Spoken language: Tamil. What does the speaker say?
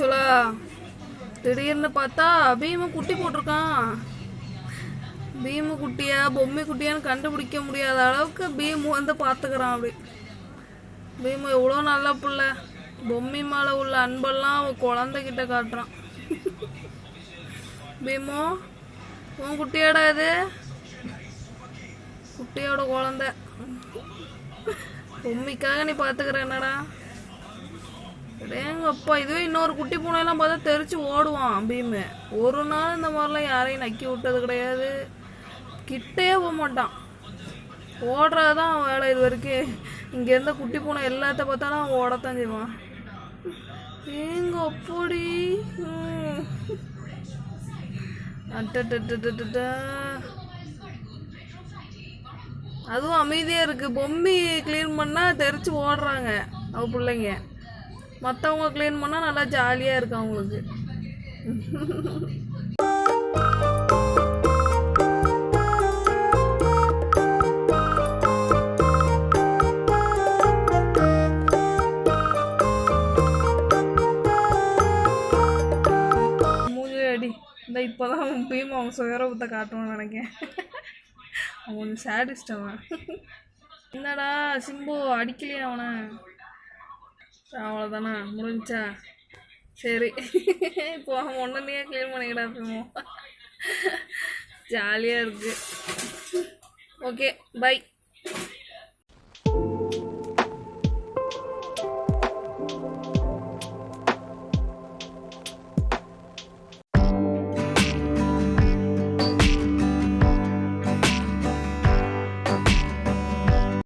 ஆக்சுவலாக திடீர்னு பார்த்தா பீமு குட்டி போட்டிருக்கான். பீமு குட்டியா பொம்மை குட்டியான்னு கண்டுபிடிக்க முடியாத அளவுக்கு பீமு வந்து பார்த்துக்கிறான். அப்படி பீமு எவ்வளோ நல்ல பிள்ளை. பொம்மை மேலே உள்ள அன்பெல்லாம் அவன் குழந்தைகிட்ட காட்டுறான். பீமு உன் குட்டியோட இது குட்டியோட குழந்தை. பொம்மைக்காக நீ பார்த்துக்கிற என்னடா. எங்க அப்பா இதுவே இன்னொரு குட்டி பூனையெல்லாம் பார்த்தா தெரிச்சு ஓடுவான் பீமு. ஒரு நாள் இந்த மாதிரிலாம் யாரையும் நக்கி விட்டது கிடையாது. கிட்டையே போக மாட்டான். ஓடுறதான் அவன் வேலை. இது வரைக்கும் இங்கே இருந்த குட்டி பூனை எல்லாத்த பார்த்தாலும் அவன் ஓடத்தான் செய்வான். எங்க அப்படி அட்டா அதுவும் அமைதியாக இருக்குது. பொம்மி க்ளீன் பண்ணால் தெரிச்சு ஓடுறாங்க அவ பிள்ளைங்க. மற்றவங்க க்ளீன் பண்ணால் நல்லா ஜாலியாக இருக்கு அவங்களுக்கு. மூஞ்சி இந்த இப்போ தான் பீமா அவன் சுயரூபத்தை காட்டுவான்னு நினைக்கிறேன். அவன் கொஞ்சம் சேடிஸ்ட் அவன். என்னடா சிம்பு அடிக்கலையா அவனை? அவ்வளோதானா முடிஞ்சா? சரி இப்போ அவன் ஒன்றுலையே க்ளீன் பண்ணிக்கிட்டா போவோம். ஜாலியாக இருக்குது. Okay bye.